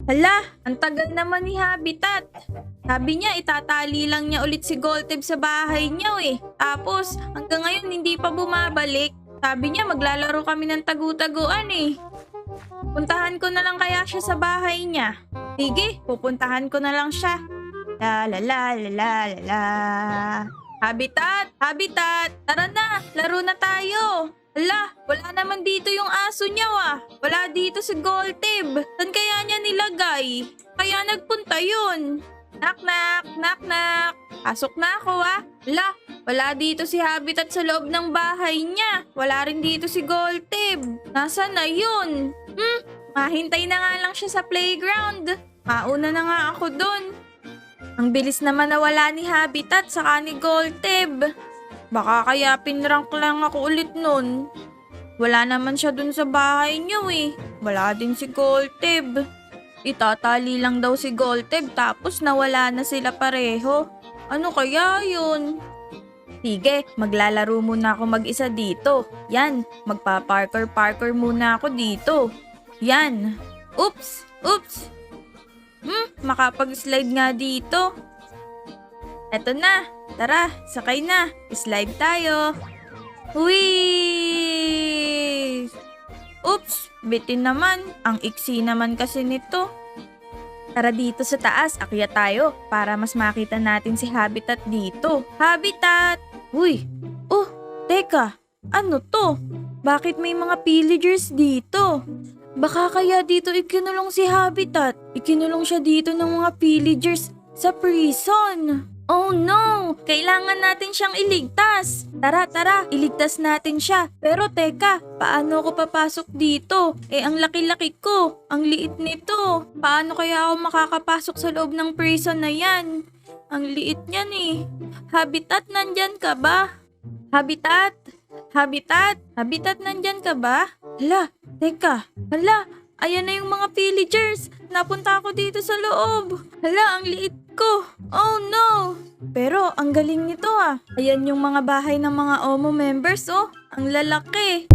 Hala, ang tagal naman ni Habitat. Sabi niya itatali lang niya ulit si Golteb sa bahay niya eh. Tapos hanggang ngayon hindi pa bumabalik. Sabi niya maglalaro kami ng tagu-taguan eh. Puntahan ko na lang kaya siya sa bahay niya. Sige, pupuntahan ko na lang siya. La la la la la la la. Habitat! Habitat! Tara na! Laro na tayo! Hala, wala naman dito yung aso niya Wala dito si Golteb. Saan kaya niya nilagay? Kaya nagpunta yun. Knock knock, knock knock. Pasok na ako Hala, wala dito si Habitat sa loob ng bahay niya. Wala rin dito si Golteb. Nasaan na yun? Mahintay na nga lang siya sa playground. Mauna na nga ako dun. Ang bilis naman nawala ni Habitat saka ni Golteb. Baka kaya pinrank lang ako ulit nun. Wala naman siya dun sa bahay niyo eh. Wala din si Golteb. Itatali lang daw si Golteb tapos nawala na sila pareho. Ano kaya yun? Sige, maglalaro muna ako mag-isa dito. Yan, magpa-parkour muna ako dito. Yan. Oops! Oops! Makapag-slide nga dito. Eto na. Tara, sakay na. Slide tayo. Whee! Oops! Bitin naman. Ang iksi naman kasi nito. Tara dito sa taas. Akyat tayo para mas makita natin si Habitat dito. Habitat! Uy! Oh, teka. Ano to? Bakit may mga pillagers dito? Baka kaya dito ikinulong si Habitat. Ikinulong siya dito ng mga pillagers sa prison. Oh no! Kailangan natin siyang iligtas. Tara, iligtas natin siya. Pero teka, paano ako papasok dito? Ang laki-laki ko. Ang liit nito. Paano kaya ako makakapasok sa loob ng prison na yan? Ang liit niyan eh. Habitat, nandyan ka ba? Habitat? Habitat? Habitat, nandyan ka ba? Hala, teka. Hala, ayan na yung mga pillagers. Napunta ako dito sa loob. Hala, ang liit ko. Oh no! Pero ang galing nito Ayan yung mga bahay ng mga OMO members Ang lalaki.